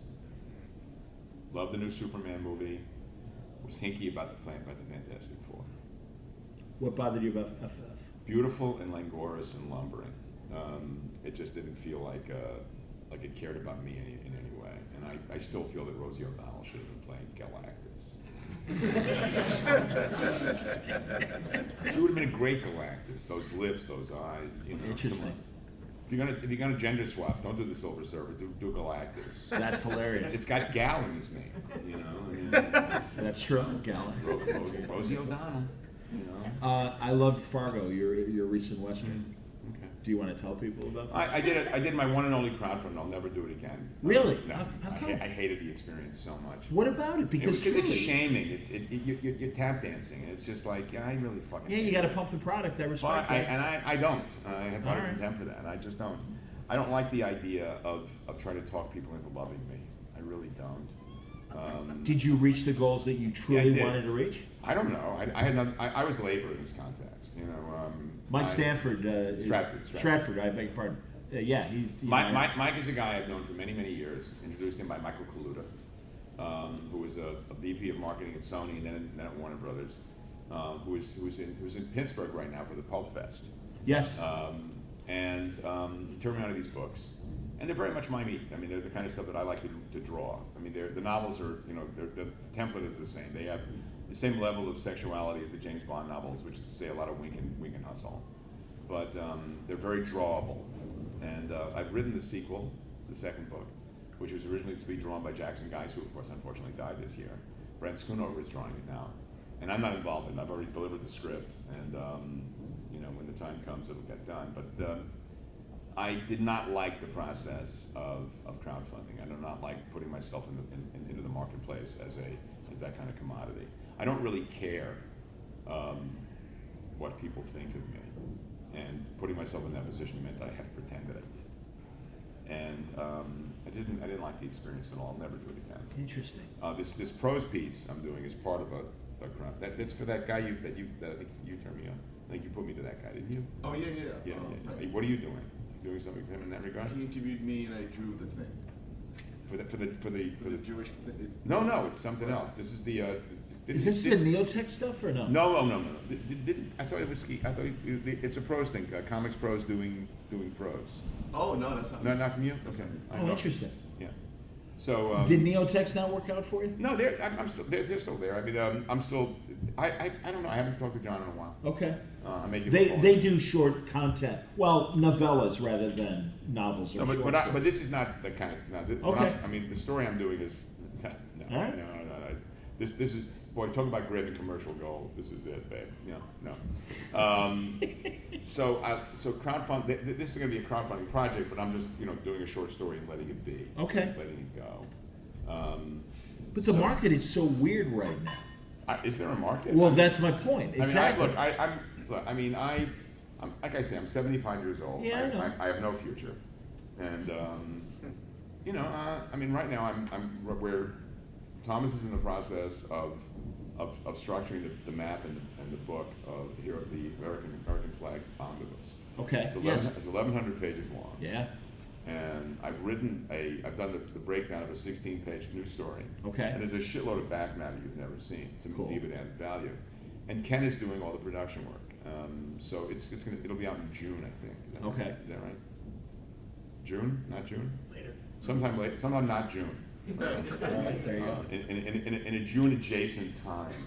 Love the new Superman movie. Was hinky about the Fantastic Four. What bothered you about FF? Beautiful and languorous and lumbering. It just didn't feel like it cared about me in any way. And I still feel that Rosie O'Donnell should have been playing Galactus. She would have been a great Galactus. Those lips, those eyes. You know, Interesting. If you're gonna gender swap, don't do the Silver Surfer. Do Galactus. That's hilarious. It's got Gal in his name. You know. I mean, That's true, Galen. Rosie O'Donnell. You know. I loved Fargo, your recent Western. Okay. Do you want to tell people about that? I did my one and only crowdfunding. I'll never do it again. Really? No. How come? I hated the experience so much. What about it? Because it's truly- shaming. You're tap dancing. It's just like, yeah, I really fucking. Yeah, you got to pump the product. I respect that. I don't. I have utter All right. contempt for that. I just don't. I don't like the idea of trying to talk people into loving me. I really don't. Did you reach the goals that you truly wanted to reach? I don't know. I was labor in this context. You know, Mike Stanford. Stratford. I beg your pardon. Yeah, he's. Mike is a guy I've known for many, many years. Introduced him by Michael Kaluta, who was a VP of marketing at Sony and then at Warner Brothers, who's in Pittsburgh right now for the Pulp Fest. Yes. And he turned me on to these books, and they're very much my meat. I mean, they're the kind of stuff that I like to draw. I mean, the novels are, you know, the template is the same. They have the same level of sexuality as the James Bond novels, which is to say a lot of wink and hustle. But they're very drawable. And I've written the sequel, the second book, which was originally to be drawn by Jackson Guice, who of course unfortunately died this year. Brent Schoonover is drawing it now. And I'm not involved in it. I've already delivered the script. And you know, when the time comes, it'll get done. But I did not like the process of crowdfunding. I do not like putting myself into the marketplace as that kind of commodity. I don't really care what people think of me. And putting myself in that position meant that I had to pretend that I did. And I didn't like the experience at all. I'll never do it again. Interesting. This prose piece I'm doing is part of a crowd. That's for that guy that I think you turned me on. I think you put me to that guy, didn't you? Oh yeah. Yeah. What are you doing? Doing something for him in that regard? He interviewed me and I drew the thing. For the Jewish thing. No, it's something else. This is the. Is this the Neotech stuff or no? No. I thought it was. It's a prose thing. Comics prose doing prose. Oh no, that's not. No, not from you. Okay. Oh, interesting. Yeah. So. Did Neotechs not work out for you? No, I'm still. They're still there. I mean, I'm still. I don't know. I haven't talked to John in a while. Okay. I may give They do short content. Well, novellas rather than novels. Or but this is not the kind of. Okay. I mean, the story I'm doing is. No. This is. Boy, talk about grabbing commercial gold. This is it, babe. No. So crowdfund. This is going to be a crowdfunding project, but I'm just doing a short story and letting it be. Okay. Letting it go. But the market is so weird right now. Is there a market? Well, that's my point. Exactly. I'm like I say, I'm 75 years old. Yeah, I know. I have no future, and I mean, right now I'm where Thomas is in the process of structuring the map and the book of the American Flagg omnibus. Okay. It's 1,100 pages long. Yeah. And I've done the breakdown of a 16-page news story. Okay. And there's a shitload of back matter you've never seen to Cool. give it added value. And Ken is doing all the production work. So it'll be out in June, I think. Is that Okay. Right? Is that right? June? Not June? Later. Sometime late. Sometime not June. There you go. In a June adjacent time.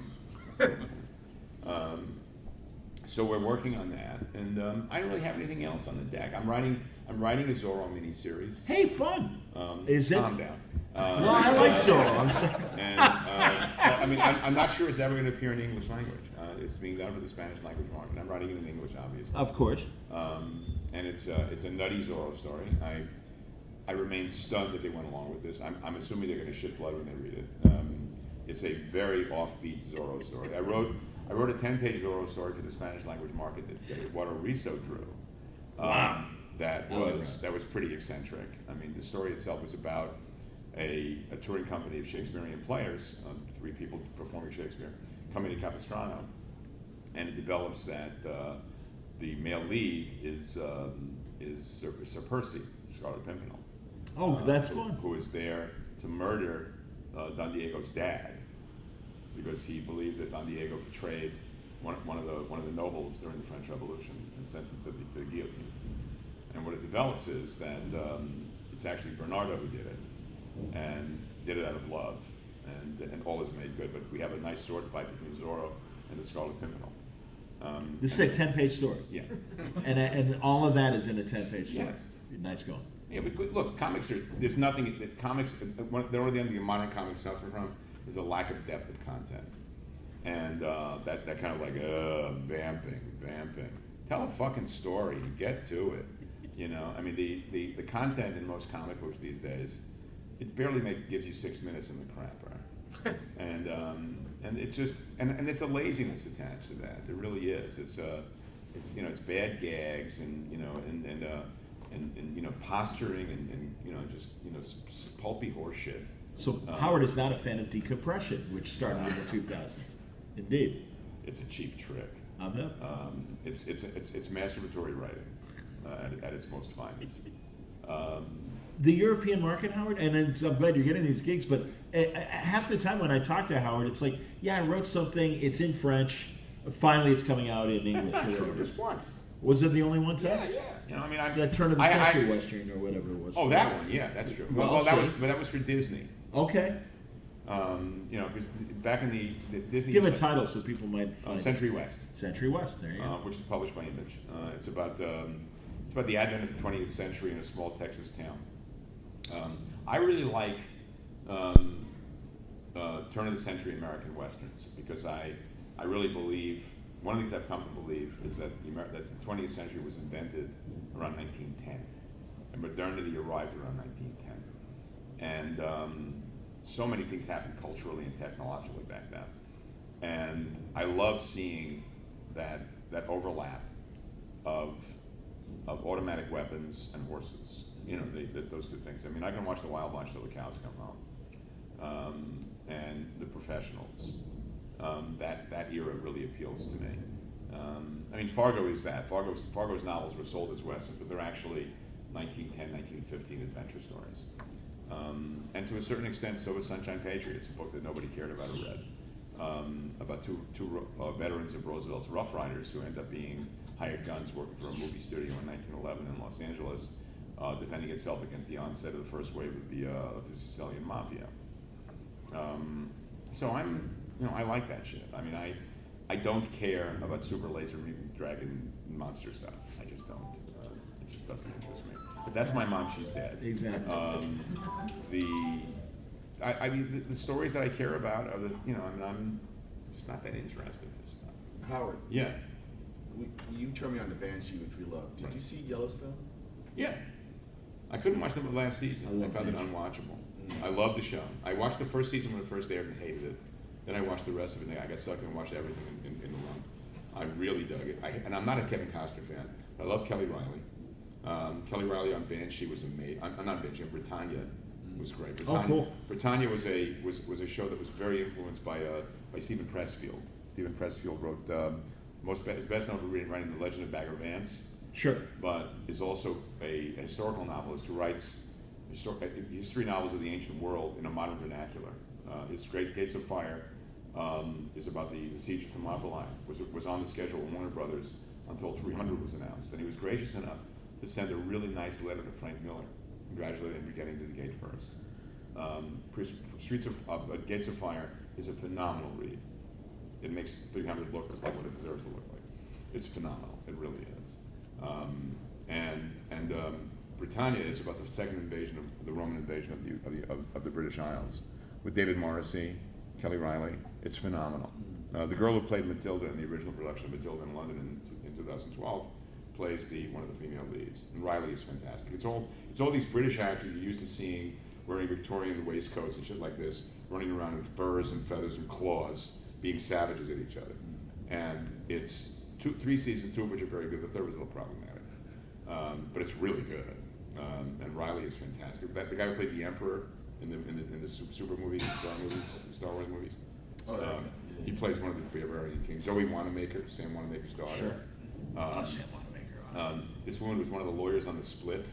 So we're working on that, and I don't really have anything else on the deck. I'm writing a Zorro miniseries. Hey, fun. Is it? Calm down. Well, I like Zorro. I'm sorry. And I mean, I'm not sure it's ever going to appear in English language. It's being done for the Spanish language market. I'm writing it in English, obviously. Of course. And it's a nutty Zorro story. I remain stunned that they went along with this. I'm assuming they're going to shit blood when they read it. It's a very offbeat Zorro story. I wrote a 10-page Zorro story for the Spanish language market that Eduardo Riso drew. Wow. That was pretty eccentric. I mean, the story itself was about a touring company of Shakespearean players, 3 people performing Shakespeare, coming to Capistrano, and it develops that the male lead is Sir Percy, Scarlet Pimpernel. Oh, that's fun. Who is there to murder Don Diego's dad because he believes that Don Diego betrayed one of the nobles during the French Revolution and sent him to the guillotine. And what it develops is that it's actually Bernardo who did it, and did it out of love, and all is made good. But we have a nice sword fight between Zorro and the Scarlet Pimpernel. This is a 10-page story. Yeah. And all of that is in a 10-page story. Yes. Nice going. Yeah, but look, comics there's nothing that comics. The only thing modern comics suffer from is a lack of depth of content, and that kind of like vamping. Tell a fucking story and get to it. I mean, the content in most comic books these days, it barely gives you 6 minutes in the crap, right? and it's just and it's a laziness attached to that. There really is. It's bad gags and posturing and just pulpy horse shit. So Howard is not a fan of decompression, which started in the 2000s. Indeed. It's a cheap trick. I'm him. It's masturbatory writing at its most finest. The European market, Howard, and I'm glad you're getting these gigs, but half the time when I talk to Howard, it's like, yeah, I wrote something, it's in French, finally it's coming out in English. That's not or true, whatever. just once. Was it the only one time? Yeah. You know, I mean, That turn of the century Western or whatever it was. Oh, that one, yeah, that's true. Well, Well, that was for Disney. Okay. You know, because back in the Disney. Give a title so people might find Century West. Century West, there you go. Which is published by Image. It's about the advent of the 20th century in a small Texas town. I really like turn of the century American westerns because I really believe, one of the things I've come to believe is that the 20th century was invented around 1910 and modernity arrived around 1910. And so many things happened culturally and technologically back then. And I love seeing that overlap of automatic weapons and horses. You know, those two things. I mean, I can watch The Wild Bunch till the cows come home. And The Professionals. That era really appeals to me. I mean, Fargo is that. Fargo's novels were sold as westerns, but they're actually 1910, 1915 adventure stories. And to a certain extent, so is Sunshine Patriots, a book that nobody cared about or read, about two veterans of Roosevelt's Rough Riders who end up being hired guns working for a movie studio in 1911 in Los Angeles, defending itself against the onset of the first wave of the Sicilian Mafia. So I like that shit. I mean, I don't care about super laser mutant dragon monster stuff. I just don't. It just doesn't interest me. If that's my mom, she's dead. Exactly. I mean, the stories that I care about are I'm just not that interested in this stuff. Howard. Yeah. You turned me on to Banshee, which we love. Did you see Yellowstone? Yeah. I couldn't watch them the last season. I found it unwatchable. I love the show. I watched the first season when it first aired and hated it. Then I watched the rest of it and I got sucked in and watched everything in the run. I really dug it. And I'm not a Kevin Costner fan. I love Kelly Riley. Kelly Riley on Banshee was amazing. I'm not Banshee. Britannia was great. Britannia, cool. Britannia was a show that was very influenced by Stephen Pressfield. Stephen Pressfield wrote is best known for writing The Legend of Bagger Vance. Sure. But is also a historical novelist who writes history novels of the ancient world in a modern vernacular. His great Gates of Fire is about the siege of Thermopylae. Was on the schedule of Warner Brothers until 300 was announced, and he was gracious enough to send a really nice letter to Frank Miller, congratulating him for getting to the gate first. Gates of Fire is a phenomenal read. It makes 300 look like what it deserves to look like. It's phenomenal. It really is. Britannia is about the second invasion of the Roman invasion of the British Isles, with David Morrissey, Kelly Riley. It's phenomenal. The girl who played Matilda in the original production of Matilda in London in 2012 plays one of the female leads, and Riley is fantastic. It's all these British actors you're used to seeing wearing Victorian waistcoats and shit like this, running around in furs and feathers and claws, being savages at each other. And it's 3 seasons, 2 of which are very good. The third was a little problematic, but it's really good. And Riley is fantastic. The guy who played the Emperor in the super movies, Star Wars movies. He plays one of the Bavarian teams. Zoe Wanamaker, Sam Wanamaker's daughter. Sure. Sam Wanamaker. This woman was one of the lawyers on The Split.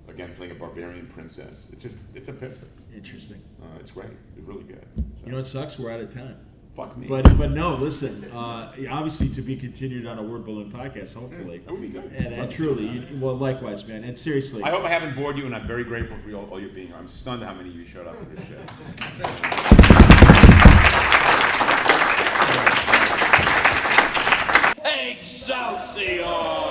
Again, playing a barbarian princess. It's a pisser. Interesting. It's great. It's really good. So. You know what sucks? We're out of time. Fuck me. But no, listen. Obviously, to be continued on a Word Balloon podcast, hopefully. That would be good. And truly, likewise, man. And seriously, I hope I haven't bored you, and I'm very grateful for all you being here. I'm stunned how many of you showed up for this shit. Excelsior!